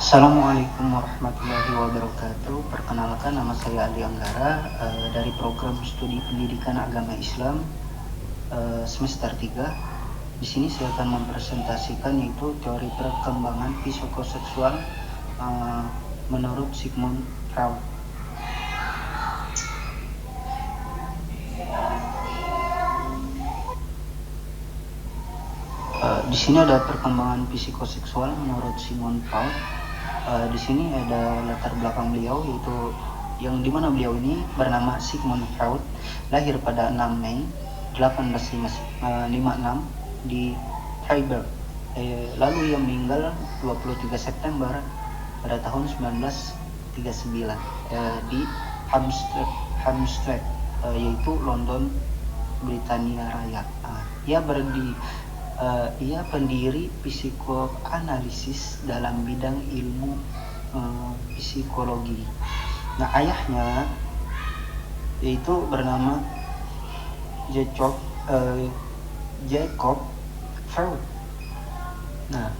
Assalamualaikum warahmatullahi wabarakatuh. Perkenalkan, nama saya Ali Anggara dari program studi pendidikan agama Islam semester 3. Di sini saya akan mempresentasikan yaitu teori perkembangan psikoseksual menurut Sigmund Freud. Di sini ada perkembangan psikoseksual menurut Sigmund Freud. Di sini ada latar belakang beliau, yaitu yang dimana beliau ini bernama Sigmund Freud, lahir pada 6 Mei 1856 di Freiburg. Lalu ia meninggal 23 September pada tahun 1939 di Hampstead, yaitu London, Britania Raya. Ia pendiri psikoanalisis dalam bidang ilmu psikologi. Nah, ayahnya yaitu bernama Jacob Freud. Nah,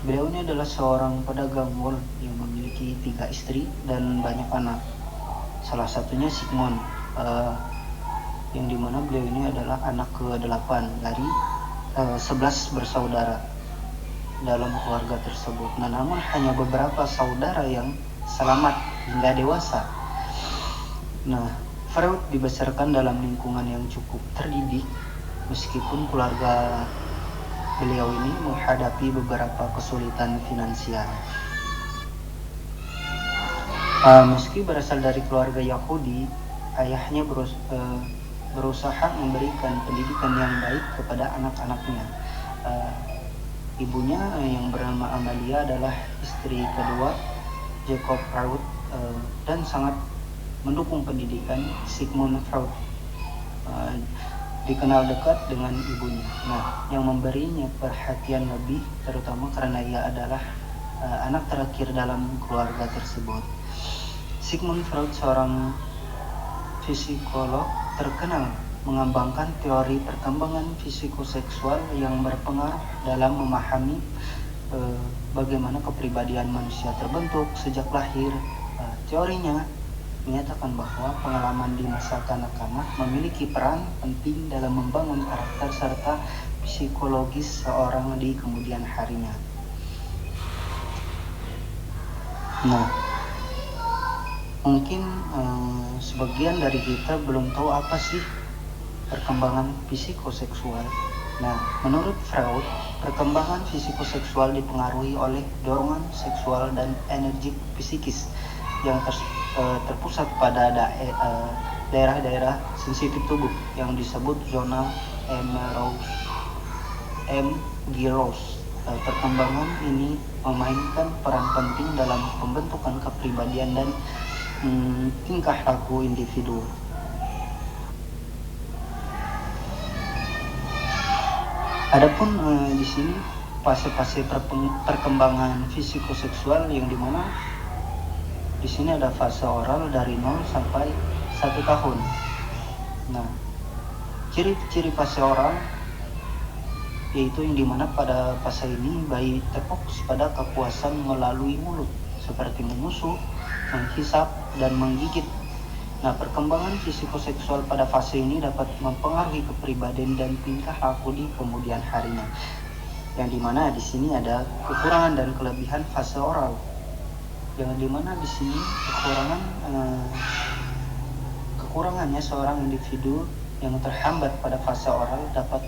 beliau ini adalah seorang pedagang wool yang memiliki 3 istri dan banyak anak. Salah satunya Sigmund, yang dimana beliau ini adalah anak ke-8 dari 11 bersaudara dalam keluarga tersebut. Nah, namun hanya beberapa saudara yang selamat hingga dewasa. Nah, Freud dibesarkan dalam lingkungan yang cukup terdidik, meskipun keluarga beliau ini menghadapi beberapa kesulitan finansial. Meski berasal dari keluarga Yahudi, ayahnya berusaha memberikan pendidikan yang baik kepada anak-anaknya. Ibunya yang bernama Amalia adalah istri kedua Jacob Freud dan sangat mendukung pendidikan Sigmund Freud. Dikenal dekat dengan ibunya. Nah, yang memberinya perhatian lebih, terutama karena ia adalah anak terakhir dalam keluarga tersebut. Sigmund Freud, seorang psikolog terkenal, mengembangkan teori perkembangan psikoseksual yang berpengaruh dalam memahami bagaimana kepribadian manusia terbentuk sejak lahir. Teorinya menyatakan bahwa pengalaman di masa kanak-kanak memiliki peran penting dalam membangun karakter serta psikologis seorang di kemudian harinya. Nah, mungkin sebagian dari kita belum tahu apa sih perkembangan psikoseksual. Nah, menurut Freud, perkembangan psikoseksual dipengaruhi oleh dorongan seksual dan energi psikis yang terpusat pada daerah-daerah sensitif tubuh yang disebut zona Ehrlich. Perkembangan ini memainkan peran penting dalam pembentukan kepribadian dan tingkah laku individu. Adapun di sini fase-fase perkembangan psikoseksual yang dimana di sini ada fase oral dari 0 sampai 1 tahun. Nah, ciri-ciri fase oral yaitu yang dimana pada fase ini bayi terfokus pada kepuasan melalui mulut, seperti menusuk, menghisap, dan menggigit. Nah, perkembangan psikoseksual pada fase ini dapat mempengaruhi kepribadian dan tingkah laku di kemudian harinya. Yang dimana di sini ada kekurangan dan kelebihan fase oral. Yang dimana di sini kekurangannya seorang individu yang terhambat pada fase oral dapat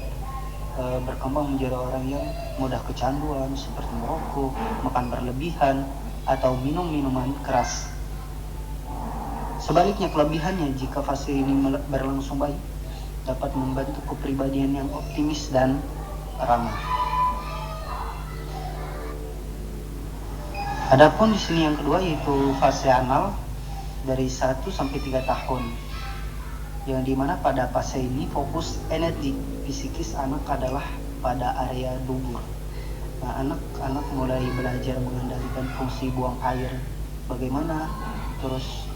berkembang menjadi orang yang mudah kecanduan, seperti merokok, makan berlebihan, atau minum minuman keras. Sebaliknya, kelebihannya jika fase ini berlangsung baik, dapat membentuk kepribadian yang optimis dan ramah. Adapun di sini yang kedua yaitu fase anal dari 1 sampai 3 tahun. Yang dimana pada fase ini fokus energi psikis anak adalah pada area dubur. Nah, anak-anak mulai belajar mengendalikan fungsi buang air, bagaimana terus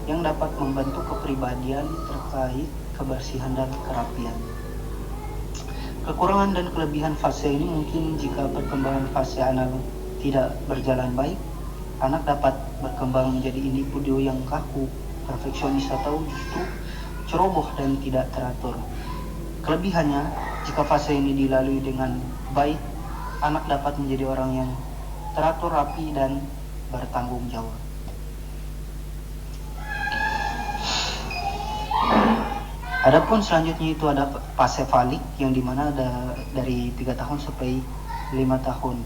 yang dapat membentuk kepribadian terkait kebersihan dan kerapian. Kekurangan dan kelebihan fase ini mungkin jika perkembangan fase anal tidak berjalan baik, anak dapat berkembang menjadi individu yang kaku, perfeksionis, atau justru ceroboh dan tidak teratur. Kelebihannya, jika fase ini dilalui dengan baik, anak dapat menjadi orang yang teratur, rapi, dan bertanggung jawab. Adapun selanjutnya itu ada fase falik, yang dimana ada dari 3 tahun sampai 5 tahun.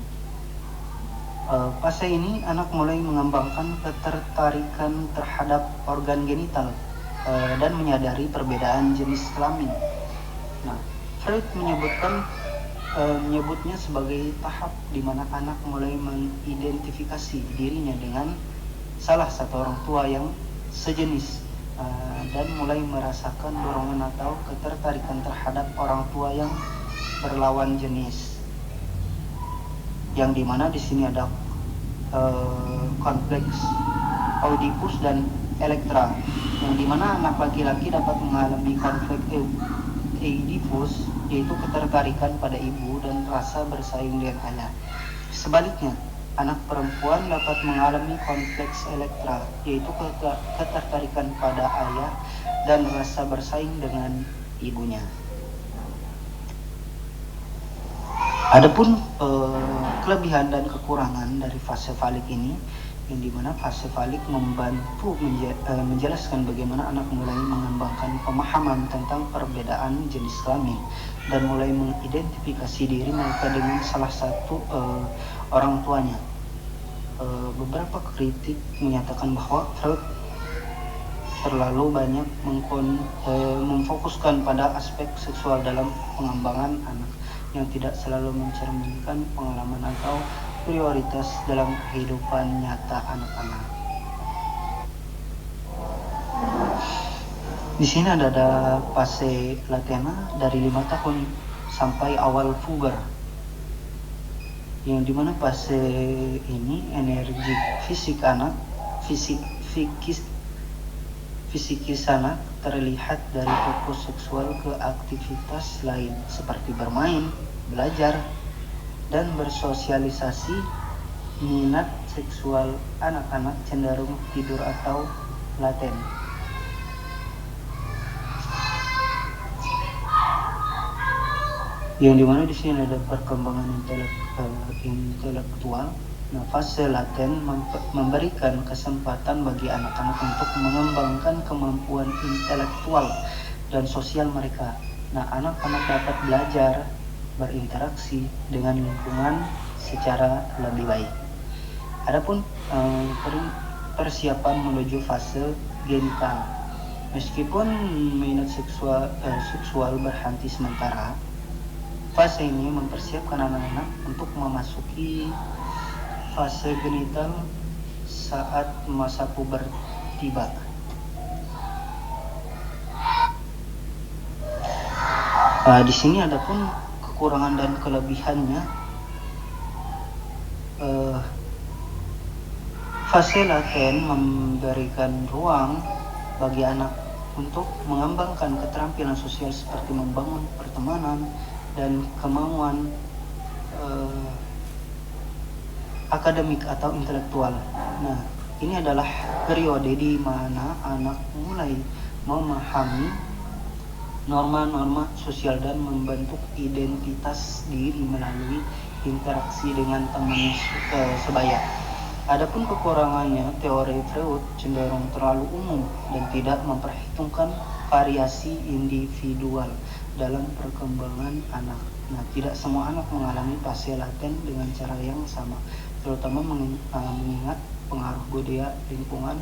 Fase ini anak mulai mengembangkan ketertarikan terhadap organ genital dan menyadari perbedaan jenis kelamin. Nah, Freud menyebutnya sebagai tahap di mana anak mulai mengidentifikasi dirinya dengan salah satu orang tua yang sejenis, dan mulai merasakan dorongan atau ketertarikan terhadap orang tua yang berlawan jenis, yang dimana di sini ada kompleks Oedipus dan Elektra, yang dimana anak laki-laki dapat mengalami konflik Oedipus, yaitu ketertarikan pada ibu dan rasa bersaing dengan ayah. Sebaliknya, anak perempuan dapat mengalami kompleks Elektra, yaitu ketertarikan pada ayah dan rasa bersaing dengan ibunya. Adapun kelebihan dan kekurangan dari fase falik ini, yang dimana fase falik membantu menjelaskan bagaimana anak mulai mengembangkan pemahaman tentang perbedaan jenis kelamin dan mulai mengidentifikasi diri mereka dengan salah satu orang tuanya. Beberapa kritik menyatakan bahwa Freud terlalu banyak memfokuskan pada aspek seksual dalam pengembangan anak, yang tidak selalu mencerminkan pengalaman atau prioritas dalam kehidupan nyata anak-anak. Di sini ada fase latena dari 5 tahun sampai awal puber, yang dimana fase ini energi fisik anak, fisikis anak terlihat dari fokus seksual ke aktivitas lain seperti bermain, belajar, dan bersosialisasi. Minat seksual anak-anak cenderung tidur atau laten. Yang dimana di sini ada perkembangan intelektual. Nah, fase laten memberikan kesempatan bagi anak-anak untuk mengembangkan kemampuan intelektual dan sosial mereka. Nah, anak-anak dapat belajar berinteraksi dengan lingkungan secara lebih baik. Adapun persiapan menuju fase genital. Meskipun minat seksual berhenti sementara, fase ini mempersiapkan anak-anak untuk memasuki fase genital saat masa puber tiba. Di sini ada pun kekurangan dan kelebihannya. Fase laten memberikan ruang bagi anak untuk mengembangkan keterampilan sosial seperti membangun pertemanan dan kemauan akademik atau intelektual. Nah, ini adalah periode di mana anak mulai memahami norma-norma sosial dan membentuk identitas diri melalui interaksi dengan teman sebaya. Adapun kekurangannya, teori Freud cenderung terlalu umum dan tidak memperhitungkan variasi individual dalam perkembangan anak. Nah, tidak semua anak mengalami fase laten dengan cara yang sama, terutama mengingat pengaruh budaya, lingkungan,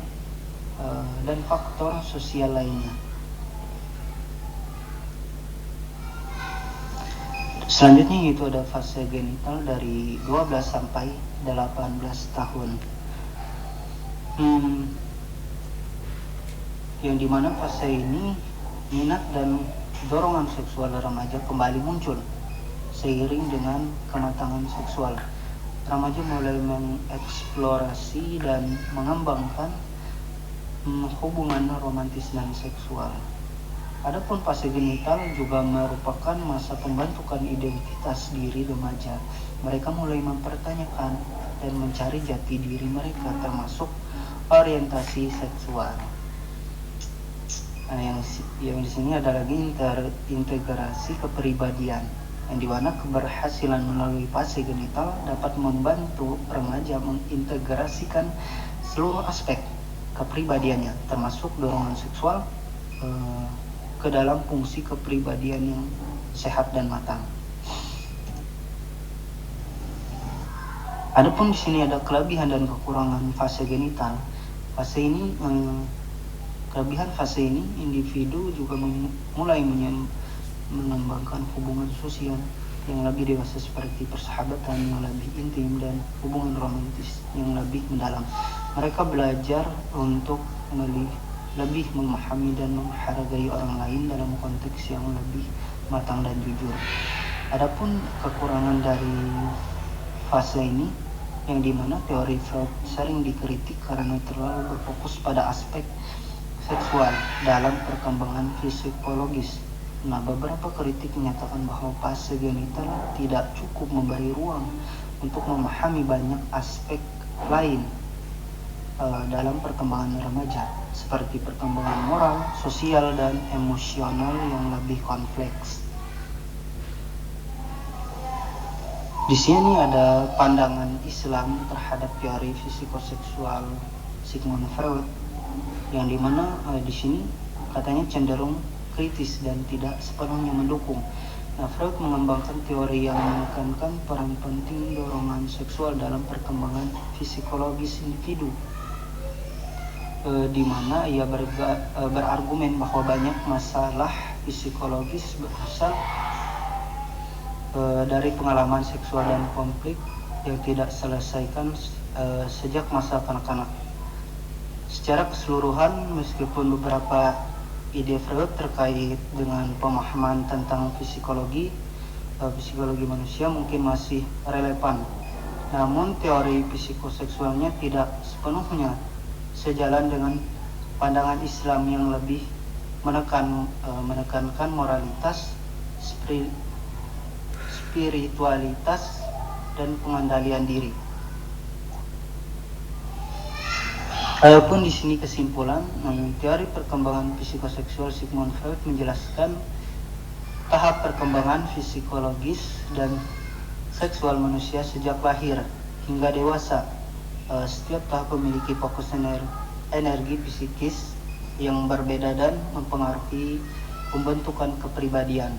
dan faktor sosial lainnya. Selanjutnya itu ada fase genital dari 12 sampai 18 tahun. Yang dimana fase ini minat dan dorongan seksual remaja kembali muncul seiring dengan kematangan seksual. Remaja mulai mengeksplorasi dan mengembangkan hubungan romantis dan seksual. Adapun fase genital juga merupakan masa pembentukan identitas diri remaja. Mereka mulai mempertanyakan dan mencari jati diri mereka, termasuk orientasi seksual. Nah, yang di sini ada lagi integrasi kepribadian, yang dimana keberhasilan melalui fase genital dapat membantu remaja mengintegrasikan seluruh aspek kepribadiannya, termasuk dorongan seksual ke dalam fungsi kepribadian yang sehat dan matang. Adapun di sini ada kelebihan dan kekurangan fase genital. Fase ini kelebihan fase ini, individu juga mulai mengembangkan hubungan sosial yang lebih dewasa seperti persahabatan yang lebih intim dan hubungan romantis yang lebih mendalam. Mereka belajar untuk lebih memahami dan menghargai orang lain dalam konteks yang lebih matang dan jujur. Adapun kekurangan dari fase ini, yang dimana teori Freud sering dikritik karena terlalu berfokus pada aspek seksual dalam perkembangan psikologis. Nah, beberapa kritik menyatakan bahwa fase genital tidak cukup memberi ruang untuk memahami banyak aspek lain dalam perkembangan remaja, seperti perkembangan moral, sosial, dan emosional yang lebih kompleks. Di sini ada pandangan Islam terhadap teori psikoseksual Sigmund Freud, yang dimana di sini katanya cenderung kritis dan tidak sepenuhnya mendukung. Nah, Freud mengembangkan teori yang menekankan peran penting dorongan seksual dalam perkembangan psikologis individu, di mana ia berargumen bahwa banyak masalah psikologis berasal dari pengalaman seksual dan konflik yang tidak selesaikan sejak masa kanak-kanak. Secara keseluruhan, meskipun beberapa ide Freud terkait dengan pemahaman tentang psikologi manusia mungkin masih relevan, namun teori psikoseksualnya tidak sepenuhnya sejalan dengan pandangan Islam yang lebih menekankan moralitas, spiritualitas, dan pengendalian diri. Adapun di sini kesimpulan, teori perkembangan psikoseksual Sigmund Freud menjelaskan tahap perkembangan psikologis dan seksual manusia sejak lahir hingga dewasa. Setiap tahap memiliki fokus energi psikis yang berbeda dan mempengaruhi pembentukan kepribadian.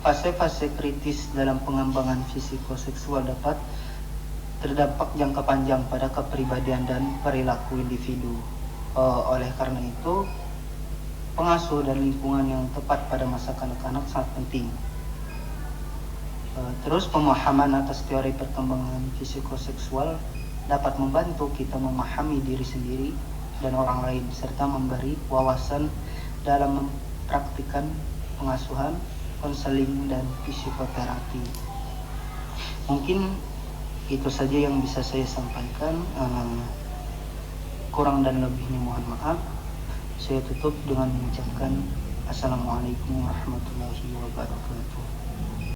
Fase-fase kritis dalam pengembangan psikoseksual dapat terdampak jangka panjang pada kepribadian dan perilaku individu. Oleh karena itu, pengasuh dan lingkungan yang tepat pada masa kanak-kanak sangat penting. Terus pemahaman atas teori perkembangan psikoseksual dapat membantu kita memahami diri sendiri dan orang lain, serta memberi wawasan dalam mempraktikkan pengasuhan, konseling, dan psikoterapi. Mungkin itu saja yang bisa saya sampaikan. Kurang dan lebihnya mohon maaf. Saya tutup dengan mengucapkan Assalamualaikum warahmatullahi wabarakatuh.